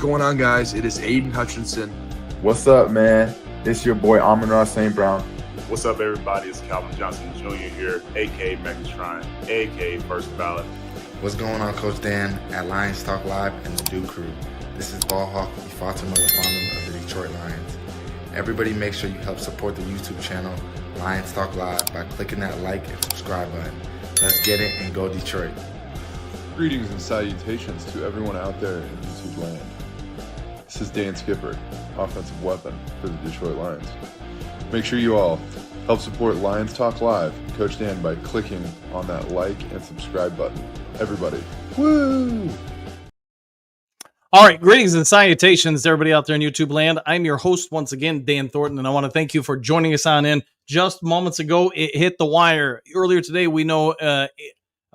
going on, guys? It is Aiden Hutchinson. What's up, man? It's your boy Amon-Ra St. Brown. What's up, everybody? It's Calvin Johnson Jr. here, a.k.a. Mecha Shrine, a.k.a. First Ballot. What's going on, Coach Dan at Lions Talk Live and the Duke Crew? This is Ball Hawk Fatima Lafonum of the Detroit Lions. Everybody make sure you help support the YouTube channel Lions Talk Live by clicking that like and subscribe button. Let's get it and go Detroit. Greetings and salutations to everyone out there in YouTube land. This is Dan Skipper, offensive weapon for the Detroit Lions. Make sure you all help support Lions Talk Live and Coach Dan by clicking on that like and subscribe button. Everybody, woo! All right, greetings and salutations to everybody out there in YouTube land. I'm your host once again, Dan Thornton, and I want to thank you for joining us on in. Just moments ago, it hit the wire. Earlier today, we know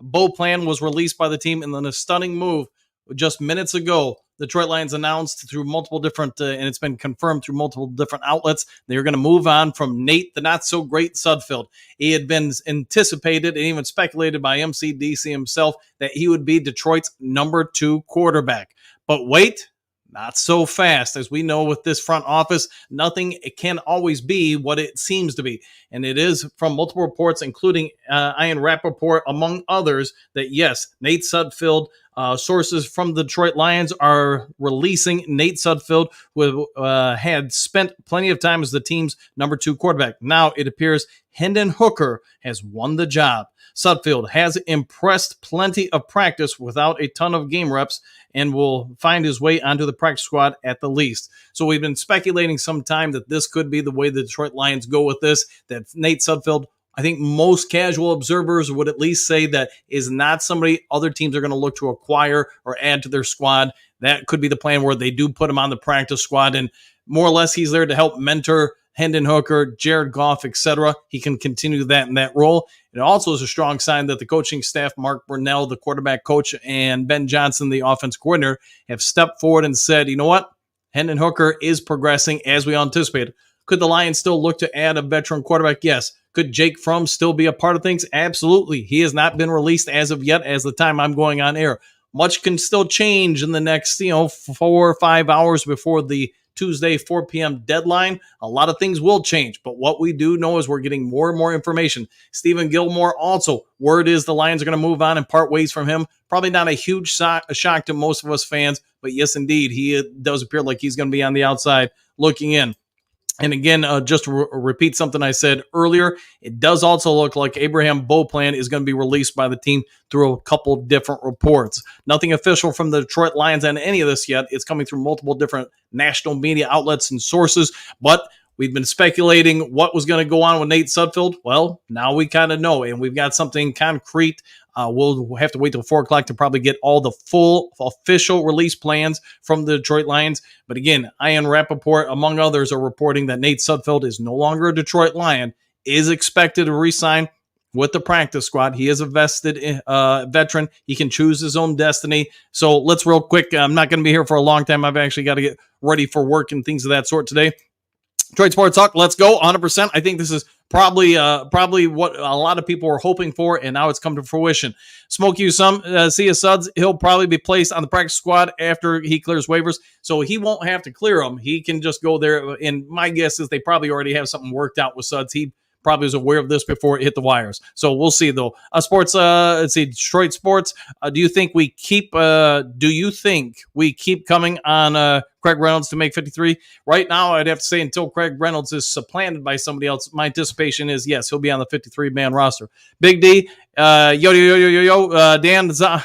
Bo Plan was released by the team, and then a stunning move just minutes ago. The Detroit Lions announced through multiple different, and it's been confirmed through multiple different outlets, they're going to move on from Nate, the not-so-great Sudfield. He had been anticipated and even speculated by MCDC himself that he would be Detroit's number 2 quarterback. But wait, not so fast. As we know with this front office, nothing can always be what it seems to be. And it is from multiple reports, including Ian Rappaport, among others, that yes, Nate Sudfield, sources from the Detroit Lions are releasing Nate Sudfield, who had spent plenty of time as the team's number 2 quarterback. Now it appears Hendon Hooker has won the job. Sudfield has impressed plenty of practice without a ton of game reps and will find his way onto the practice squad at the least. So we've been speculating some time that this could be the way the Detroit Lions go with this, that Nate Sudfield, I think most casual observers would at least say that is not somebody other teams are going to look to acquire or add to their squad. That could be the plan where they do put him on the practice squad, and more or less he's there to help mentor Hendon Hooker, Jared Goff, etc. He can continue that in that role. It also is a strong sign that the coaching staff, Mark Brunell, the quarterback coach, and Ben Johnson, the offense coordinator, have stepped forward and said, you know what? Hendon Hooker is progressing as we anticipated. Could the Lions still look to add a veteran quarterback? Yes. Could Jake Fromm still be a part of things? Absolutely. He has not been released as of yet, as the time I'm going on air. Much can still change in the next, 4 or 5 hours before the Tuesday 4 p.m. deadline. A lot of things will change, but what we do know is we're getting more and more information. Stephen Gilmore also, word is the Lions are going to move on and part ways from him. Probably not a huge shock to most of us fans, but yes, indeed, he does appear like he's going to be on the outside looking in. And again, just to repeat something I said earlier, it does also look like Abraham Beauplan is going to be released by the team through a couple different reports. Nothing official from the Detroit Lions on any of this yet. It's coming through multiple different national media outlets and sources, but we've been speculating what was going to go on with Nate Sudfield. Well, now we kind of know, and we've got something concrete. We'll have to wait till 4 o'clock to probably get all the full official release plans from the Detroit Lions. But again, Ian Rappaport, among others, are reporting that Nate Sudfield is no longer a Detroit Lion, is expected to re-sign with the practice squad. He is a vested veteran. He can choose his own destiny. So let's real quick. I'm not going to be here for a long time. I've actually got to get ready for work and things of that sort today. Detroit Sports Talk, let's go, 100%. I think this is probably what a lot of people were hoping for, and now it's come to fruition. Smoke you some. Sia Suds, he'll probably be placed on the practice squad after he clears waivers, so he won't have to clear them. He can just go there, and my guess is they probably already have something worked out with Suds. He probably was aware of this before it hit the wires. So we'll see, though. Sports, let's see, Detroit Sports, do you think we keep coming on Craig Reynolds to make 53? Right now, I'd have to say until Craig Reynolds is supplanted by somebody else, my anticipation is, yes, he'll be on the 53-man roster. Big D, Dan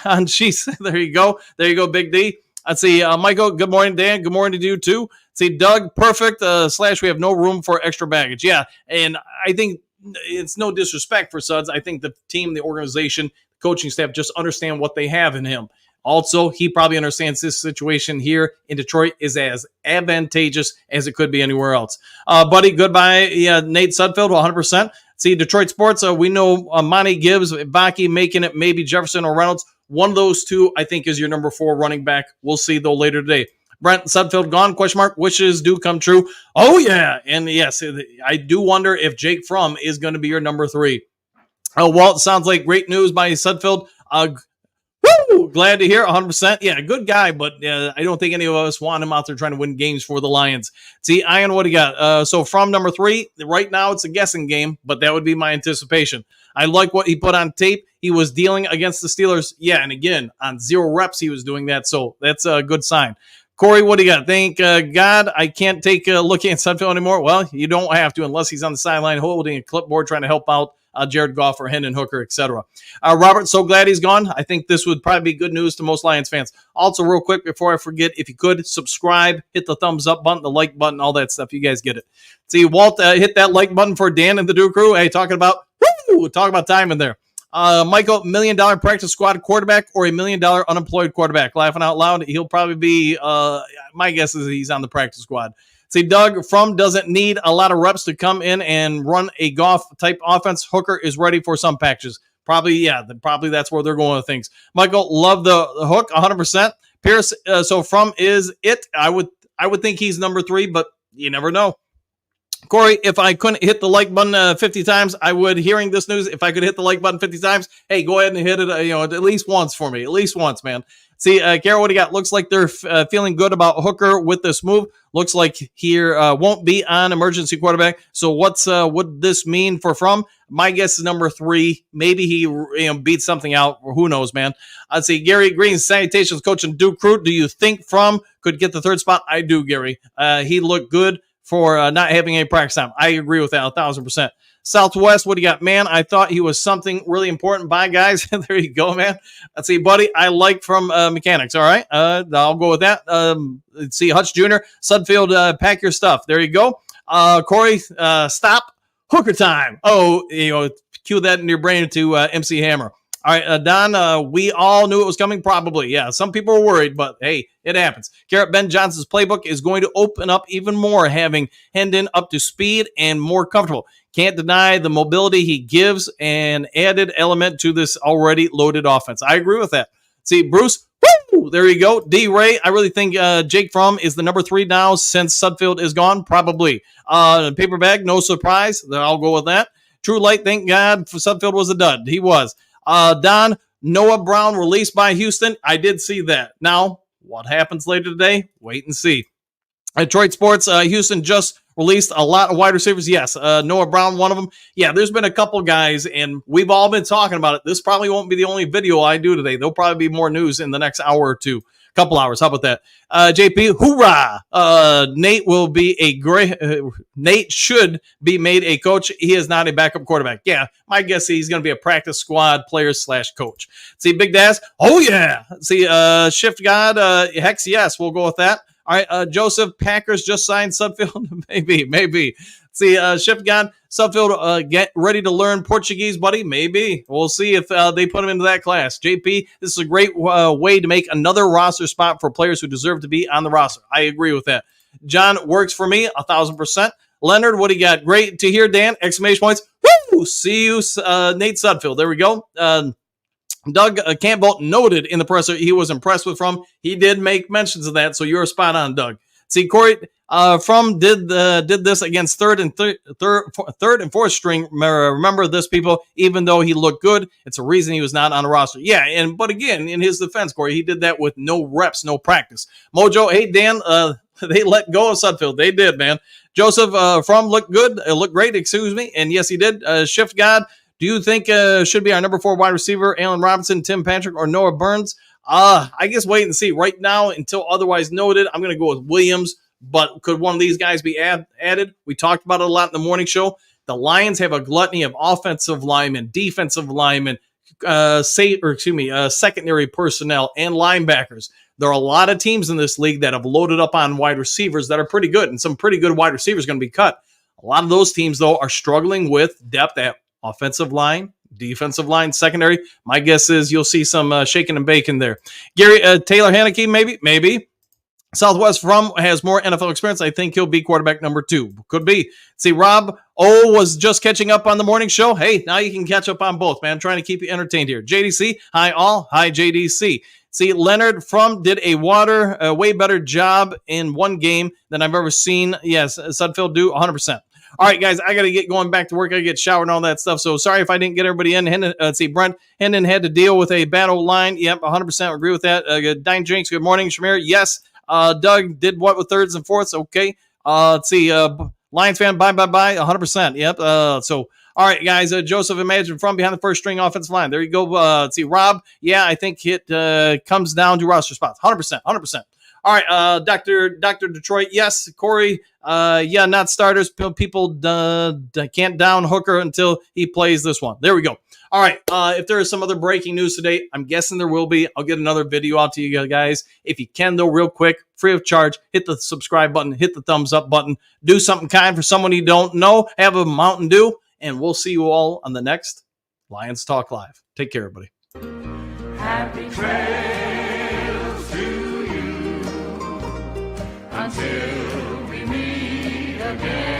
on sheets. There you go, Big D. Let's see, Michael, good morning, Dan. Good morning to you, too. See, Doug, perfect, / we have no room for extra baggage. Yeah, and I think it's no disrespect for Suds. I think the team, the organization, the coaching staff just understand what they have in him. Also, he probably understands this situation here in Detroit is as advantageous as it could be anywhere else. Buddy, goodbye. Yeah, Nate Sudfield, 100%. See, Detroit Sports, we know Monty Gibbs, Baki making it, maybe Jefferson or Reynolds. One of those two, I think, is your number 4 running back. We'll see, though, later today. Brent Sudfield gone, ? Wishes do come true. Oh, yeah. And yes, I do wonder if Jake Fromm is going to be your number 3. Walt, sounds like great news by Sudfield. Woo! Glad to hear. 100%. Yeah, good guy, but I don't think any of us want him out there trying to win games for the Lions. See, Ian, what do you got? So from number 3, right now it's a guessing game, but that would be my anticipation. I like what he put on tape. He was dealing against the Steelers. Yeah, and again, on 0 reps, he was doing that, so that's a good sign. Corey, what do you got? Thank God I can't take a look at Sudfield anymore. Well, you don't have to unless he's on the sideline holding a clipboard trying to help out Jared Goff or Hendon Hooker, etc. Robert, so glad he's gone. I think this would probably be good news to most Lions fans. Also, real quick, before I forget, if you could, subscribe, hit the thumbs up button, the like button, all that stuff. You guys get it. See, Walt, hit that like button for Dan and the Do Crew. Hey, talking about time in there. Michael, $1 million practice squad quarterback or $1 million unemployed quarterback? Laughing out loud, he'll probably be, my guess is he's on the practice squad. See, Doug, From doesn't need a lot of reps to come in and run a Goff-type offense. Hooker is ready for some packages. Probably that's where they're going with things. Michael, love the hook, 100%. Pierce, so From is it. I would think he's number 3, but you never know. Corey, if I couldn't hit the like button 50 times, I would, hearing this news, if I could hit the like button 50 times, hey, go ahead and hit it, at least once for me. At least once, man. See, Carol, what do you got? Looks like they're feeling good about Hooker with this move. Looks like he won't be on emergency quarterback. So what's would this mean for From? My guess is number 3. Maybe he beats something out. Who knows, man? I'd say Gary Green, salutations, coach and Duke Crew. Do you think From could get the 3rd spot? I do, Gary. He looked good for not having any practice time. I agree with that 1,000%. Southwest, what do you got? Man, I thought he was something really important. Bye, guys. There you go, man. Let's see, buddy. I like From mechanics. All right. I'll go with that. Let's see, Hutch Jr., Sudfield, pack your stuff. There you go. Corey, stop. Hooker time. Oh, cue that in your brain to MC Hammer. All right, Don, we all knew it was coming, probably. Yeah, some people were worried, but hey, it happens. Garrett Ben Johnson's playbook is going to open up even more, having Hendon up to speed and more comfortable. Can't deny the mobility he gives, an added element to this already loaded offense. I agree with that. See, Bruce, woo, there you go. D. Ray, I really think Jake From is the number 3 now since Sudfield is gone, probably. Paper bag, no surprise. I'll go with that. True Light, thank God Sudfield was a dud. He was. Don, Noah Brown released by Houston. I did see that. Now, what happens later today? Wait and see. Detroit Sports, Houston just released a lot of wide receivers. Yes, Noah Brown, one of them. Yeah, there's been a couple guys, and we've all been talking about it. This probably won't be the only video I do today. There'll probably be more news in the next hour or two. Couple hours. How about that? JP, hoorah! Nate will be a great. Nate should be made a coach. He is not a backup quarterback. Yeah, my guess is he's going to be a practice squad player / coach. See, Big Daz. Oh yeah. See, Shift God. Hex. Yes, we'll go with that. All right, Joseph, Packers just signed Sudfield. maybe. See, Shift God, Sudfield, get ready to learn Portuguese, buddy. Maybe. We'll see if they put him into that class. JP, this is a great way to make another roster spot for players who deserve to be on the roster. I agree with that. John, works for me, 1,000%. Leonard, what do you got? Great to hear, Dan. Exclamation points. Woo! See you, Nate Sudfield. There we go. Doug Campbell noted in the presser he was impressed with From. He did make mentions of that, so you're spot on, Doug. See, Corey, From did this against third and fourth string. Remember this, people. Even though he looked good, it's a reason he was not on the roster. Yeah, but again, in his defense, Corey, he did that with no reps, no practice. Mojo, hey Dan, they let go of Sudfield. They did, man. Joseph, From looked good, looked great. Excuse me, and yes, he did. Shift God. Do you think should be our number 4 wide receiver, Allen Robinson, Tim Patrick, or Noah Burns? I guess wait and see. Right now, until otherwise noted, I'm going to go with Williams. But could one of these guys be added? We talked about it a lot in the morning show. The Lions have a gluttony of offensive linemen, defensive linemen, secondary personnel, and linebackers. There are a lot of teams in this league that have loaded up on wide receivers that are pretty good, and some pretty good wide receivers going to be cut. A lot of those teams, though, are struggling with depth at offensive line, defensive line, secondary. My guess is you'll see some shaking and baking there. Gary Taylor Haneke, maybe. Southwest From has more NFL experience. I think he'll be quarterback number 2. Could be. See, Rob was just catching up on the morning show. Hey, now you can catch up on both, man. I'm trying to keep you entertained here. JDC, hi all. Hi, JDC. See, Leonard From did a way better job in one game than I've ever seen. Yes, Sudfield do 100%. All right, guys, I got to get going back to work. I get showered and all that stuff. So sorry if I didn't get everybody in. Let's see, Brent Hendon had to deal with a bad old line. Yep, 100% agree with that. Dine Drinks, good morning. Shamir, yes. Doug did what with thirds and fourths? Okay. Let's see, Lions fan, bye, 100%. Yep. So, all right, guys. Joseph, imagine from behind the first string offensive line. There you go. Let's see, Rob. Yeah, I think it comes down to roster spots. 100%. All right, Dr. Detroit. Yes, Corey. Yeah, not starters. People can't down Hooker until he plays this one. There we go. All right. If there is some other breaking news today, I'm guessing there will be. I'll get another video out to you guys. If you can, though, real quick, free of charge, hit the subscribe button, hit the thumbs up button, do something kind for someone you don't know, have a Mountain Dew, and we'll see you all on the next Lions Talk Live. Take care, everybody. Happy trails to you until we meet again.